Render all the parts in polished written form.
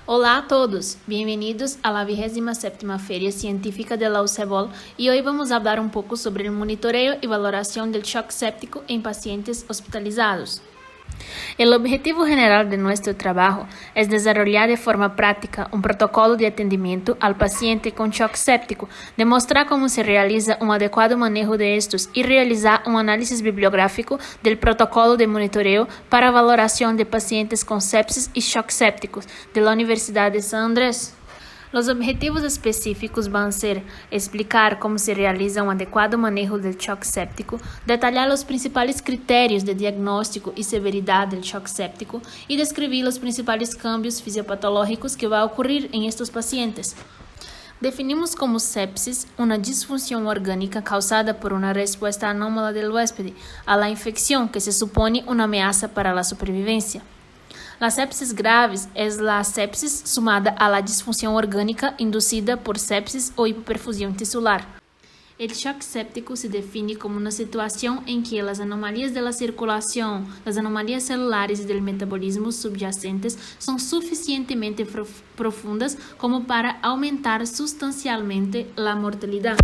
Olá a todos, bem-vindos a la 27ª Feria Científica de la UCEBOL y hoy vamos a hablar un poco sobre el monitoreo y valoración del shock séptico en pacientes hospitalizados. El objetivo general de nuestro trabajo es desarrollar de forma práctica un protocolo de atendimiento al paciente con shock séptico, demostrar cómo se realiza un adecuado manejo de estos y realizar un análisis bibliográfico del protocolo de monitoreo para valoración de pacientes con sepsis y shock sépticos de la Universidad de San Andrés. Los objetivos específicos van a ser explicar cómo se realiza un adecuado manejo del shock séptico, detallar los principales criterios de diagnóstico y severidad del shock séptico y describir los principales cambios fisiopatológicos que va a ocurrir en estos pacientes. Definimos como sepsis una disfunción orgánica causada por una respuesta anómala del huésped a la infección que se supone una amenaza para la supervivencia. La sepsis graves es la sepsis sumada a la disfunción orgánica inducida por sepsis o hipoperfusión tisular. El shock séptico se define como una situación en que las anomalías de la circulación, las anomalías celulares y del metabolismo subyacentes son suficientemente profundas como para aumentar sustancialmente la mortalidad.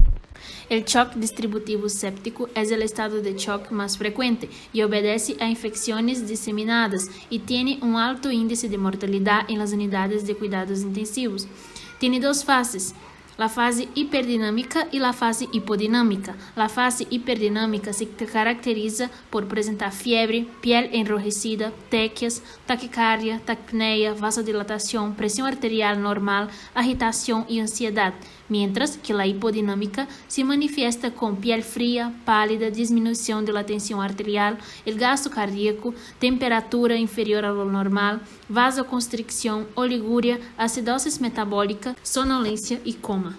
El shock distributivo séptico es el estado de shock más frecuente y obedece a infecciones diseminadas y tiene un alto índice de mortalidad en las unidades de cuidados intensivos. Tiene dos fases, la fase hiperdinámica y la fase hipodinámica. La fase hiperdinámica se caracteriza por presentar fiebre, piel enrojecida, tequias, taquicardia, taquipneia, vasodilatación, presión arterial normal, agitación y ansiedad, mientras que la hipodinámica se manifiesta con piel fría, pálida, disminución de la tensión arterial, el gasto cardíaco, temperatura inferior a lo normal, vasoconstricción, oliguria, acidosis metabólica, sonolencia y coma.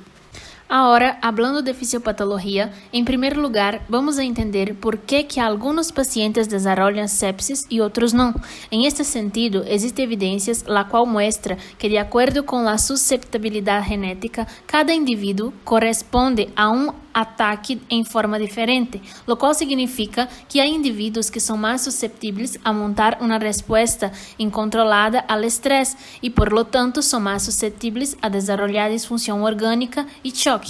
Ahora, hablando de fisiopatología, en primer lugar, vamos a entender por qué que algunos pacientes desarrollan sepsis y otros no. En este sentido, existe evidencias la cual muestra que de acuerdo con la susceptibilidad genética, cada individuo corresponde a un ataque en forma diferente, lo cual significa que hay individuos que son más susceptibles a montar una respuesta incontrolada al estrés y por lo tanto son más susceptibles a desarrollar disfunción orgánica y shock.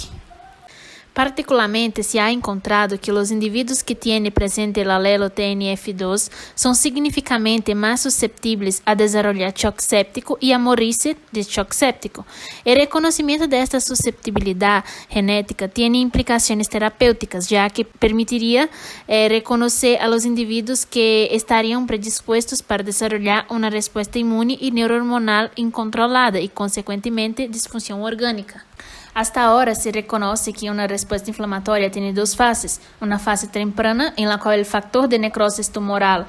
Particularmente se ha encontrado que los individuos que tienen presente el alelo TNF2 son significativamente más susceptibles a desarrollar shock séptico y a morirse de shock séptico. El reconocimiento de esta susceptibilidad genética tiene implicaciones terapéuticas, ya que permitiría reconocer a los individuos que estarían predispuestos para desarrollar una respuesta inmune y neurohormonal incontrolada y, consecuentemente, disfunción orgánica. Hasta ahora se reconoce que una respuesta inflamatoria tiene dos fases, una fase temprana en la cual el factor de necrosis tumoral,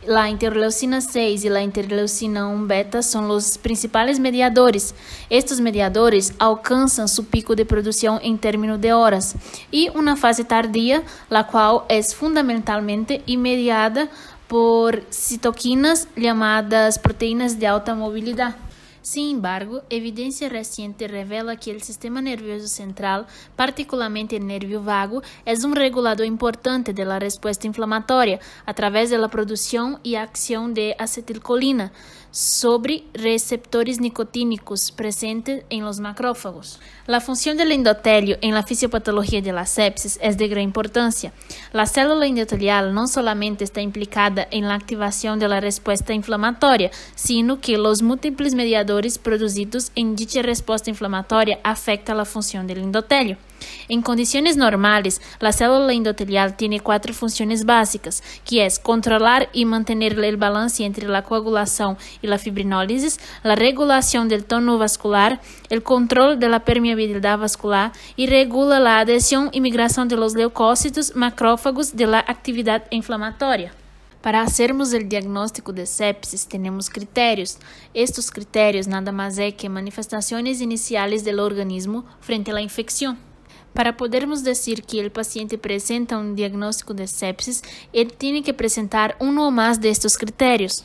la interleucina 6 y la interleucina 1 beta son los principales mediadores. Estos mediadores alcanzan su pico de producción en términos de horas. Y una fase tardía, la cual es fundamentalmente mediada por citoquinas llamadas proteínas de alta movilidad. Sin embargo, evidencia reciente revela que el sistema nervioso central, particularmente el nervio vago, es un regulador importante de la respuesta inflamatoria a través de la producción y acción de acetilcolina sobre receptores nicotínicos presentes en los macrófagos. La función del endotelio en la fisiopatología de la sepsis es de gran importancia. La célula endotelial no solamente está implicada en la activación de la respuesta inflamatoria, sino que los múltiples mediadores producidos en dicha respuesta inflamatoria afectan la función del endotelio. En condiciones normales, la célula endotelial tiene 4 funciones básicas, que es controlar y mantener el balance entre la coagulación y la fibrinólisis, la regulación del tono vascular, el control de la permeabilidad vascular y regula la adhesión y migración de los leucocitos macrófagos de la actividad inflamatoria. Para hacermos el diagnóstico de sepsis, tenemos criterios. Estos criterios nada más es que manifestaciones iniciales del organismo frente a la infección. Para podermos decir que el paciente presenta un diagnóstico de sepsis, él tiene que presentar uno o más de estos criterios.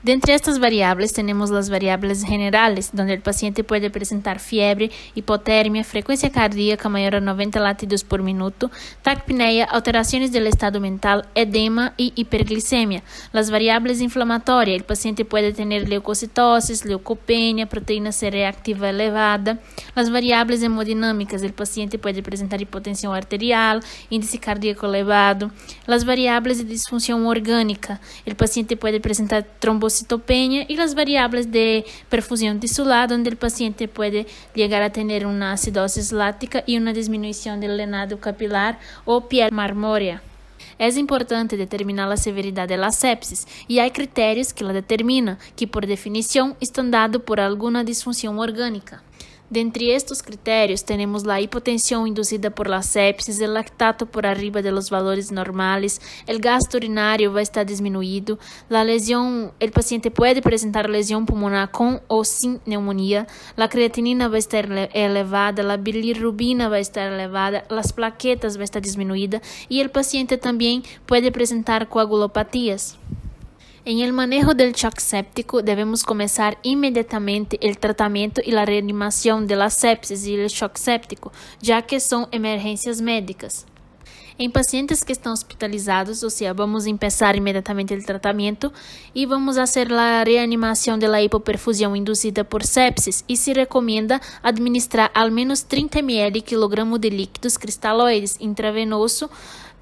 Dentre estas variables tenemos las variables generales, donde el paciente puede presentar fiebre, hipotermia, frecuencia cardíaca mayor a 90 latidos por minuto, taquipnea, alteraciones del estado mental, edema y hiperglicemia. Las variables inflamatorias, el paciente puede tener leucocitosis, leucopenia, proteína C reactiva elevada. Las variables hemodinámicas, el paciente puede presentar hipotensión arterial, índice cardíaco elevado. Las variables de disfunción orgánica, el paciente puede presentar trombocitopenia y las variables de perfusión tisular, donde el paciente puede llegar a tener una acidosis láctica y una disminución del llenado capilar o piel marmórea. Es importante determinar la severidad de la sepsis y hay criterios que la determinan, que por definición están dados por alguna disfunción orgánica. Dentre estos criterios tenemos la hipotensión inducida por la sepsis, el lactato por arriba de los valores normales, el gasto urinario va a estar disminuido, la lesión, el paciente puede presentar lesión pulmonar con o sin neumonía, la creatinina va a estar elevada, la bilirrubina va a estar elevada, las plaquetas va a estar disminuida y el paciente también puede presentar coagulopatías. En el manejo del shock séptico debemos comenzar inmediatamente el tratamiento y la reanimación de la sepsis y el shock séptico, ya que son emergencias médicas. En pacientes que estão hospitalizados, ou seja, vamos empezar imediatamente o tratamento e vamos fazer a reanimação da hipoperfusão induzida por sepsis e se recomenda administrar al menos 30 ml kg de líquidos cristaloides intravenoso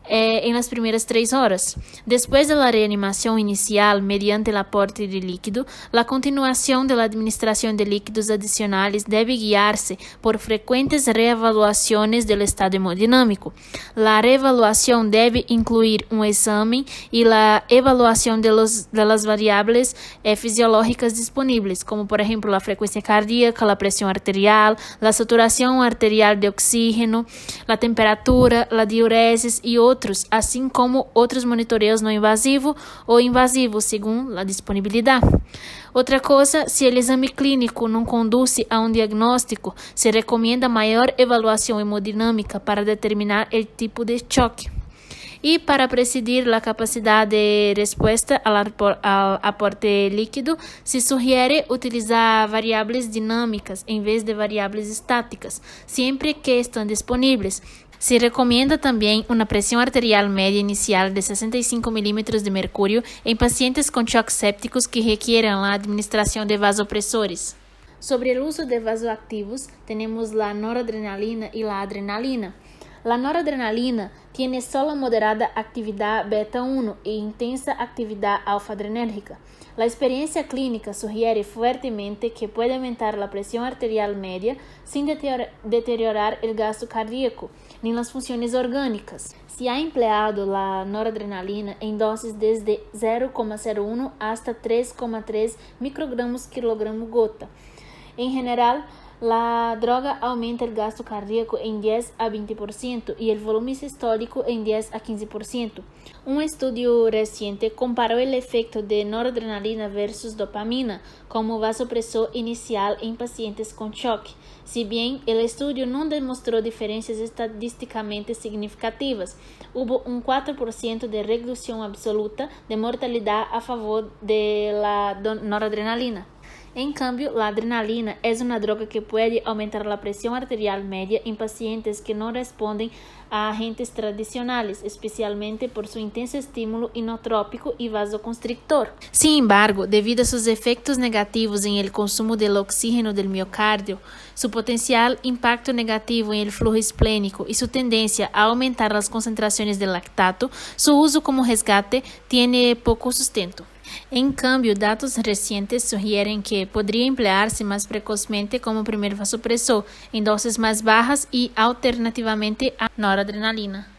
en las primeras 3 horas. Después de la reanimación inicial mediante el aporte de líquido, la continuación de la administración de líquidos adicionales debe guiarse por frecuentes reevaluaciones del estado hemodinámico. La reevaluación debe incluir un examen y la evaluación de las variables fisiológicas disponibles, como por ejemplo la frecuencia cardíaca, la presión arterial, la saturación arterial de oxígeno, la temperatura, la diuresis y outros, assim como outros monitoreos não invasivos ou invasivos, segundo a disponibilidade. Outra coisa, se o exame clínico não conduz a um diagnóstico, se recomenda maior avaliação hemodinâmica para determinar o tipo de choque. E para presidir a capacidade de resposta ao aporte líquido, se sugere utilizar variáveis dinâmicas em vez de variáveis estáticas, sempre que estão disponíveis. Se recomenda também uma pressão arterial média inicial de 65 milímetros de mercúrio em pacientes com choques sépticos que requieram a administração de vasopressores. Sobre o uso de vasoactivos, temos a noradrenalina e a adrenalina. La noradrenalina tiene solo moderada actividad beta-1 e intensa actividad alfa-adrenérgica. La experiencia clínica sugiere fuertemente que puede aumentar la presión arterial media sin deteriorar el gasto cardíaco ni las funciones orgánicas. Se ha empleado la noradrenalina en dosis desde 0,01 hasta 3,3 microgramos quilogramo gota. En general, la droga aumenta el gasto cardíaco en 10 a 20% y el volumen sistólico en 10 a 15%. Un estudio reciente comparó el efecto de noradrenalina versus dopamina como vasopresor inicial en pacientes con shock. Si bien el estudio no demostró diferencias estadísticamente significativas, hubo un 4% de reducción absoluta de mortalidad a favor de la noradrenalina. En cambio, la adrenalina es una droga que puede aumentar la presión arterial media en pacientes que no responden a agentes tradicionales, especialmente por su intenso estímulo inotrópico y vasoconstrictor. Sin embargo, debido a sus efectos negativos en el consumo del oxígeno del miocardio, su potencial impacto negativo en el flujo esplénico y su tendencia a aumentar las concentraciones de lactato, su uso como resgate tiene poco sustento. En cambio, datos recientes sugieren que podría emplearse más precozmente como primer vasopresor en dosis más bajas y alternativamente a noradrenalina.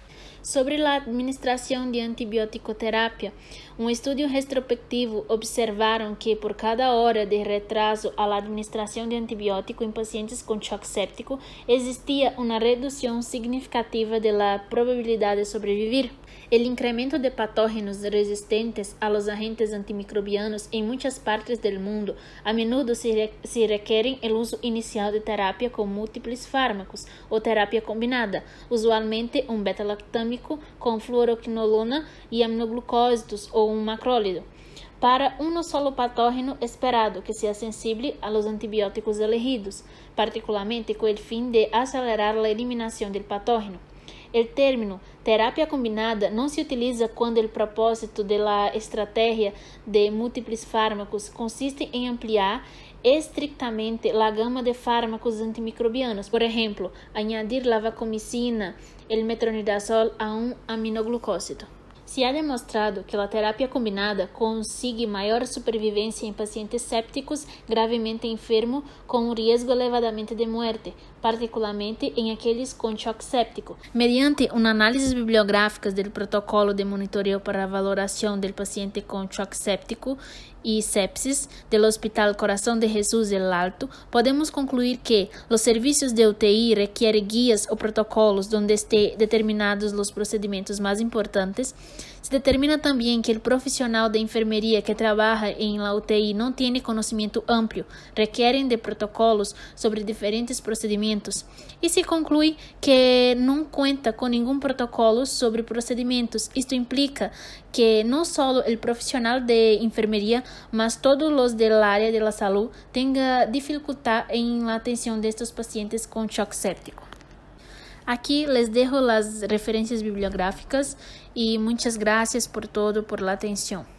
Sobre la administración de antibiótico-terapia, un estudio retrospectivo observaron que por cada hora de retraso a la administración de antibiótico en pacientes con shock séptico existía una reducción significativa de la probabilidad de sobrevivir. El incremento de patógenos resistentes a los agentes antimicrobianos en muchas partes del mundo a menudo se requieren el uso inicial de terapia con múltiples fármacos o terapia combinada, usualmente un beta-lactámico con fluoroquinolona y aminoglucósidos o un macrólido. para um solo patógeno esperado que sea sensible a los antibióticos elegidos, particularmente com o fim de acelerar a eliminação do patógeno. O término terapia combinada não se utiliza quando o propósito da estratégia de múltiplos fármacos consiste em ampliar estrictamente a gama de fármacos antimicrobianos, por exemplo, añadir la vancomicina, el metronidazol a um aminoglucósido. Se ha demonstrado que a terapia combinada consegue maior sobrevivência em pacientes sépticos gravemente enfermos com risco elevadamente de morte, particularmente em aqueles com choque séptico. Mediante uma análise bibliográfica do protocolo de monitoreio para a valoração do paciente com choque séptico e sepsis do Hospital Coração de Jesús El Alto, podemos concluir que os serviços de UTI requerem guias ou protocolos onde estén determinados os procedimentos mais importantes. Se determina também que o profissional de enfermeria que trabalha em la UTI não tem conhecimento amplo, requerem de protocolos sobre diferentes procedimentos, e se conclui que não conta com nenhum protocolo sobre procedimentos. Isto implica que não só o profissional de enfermeria, mas todos os da área de la salud tenha dificuldade em la atenção destes pacientes com choque séptico. Aqui les dejo as referências bibliográficas e muitas graças por todo, por la atenção.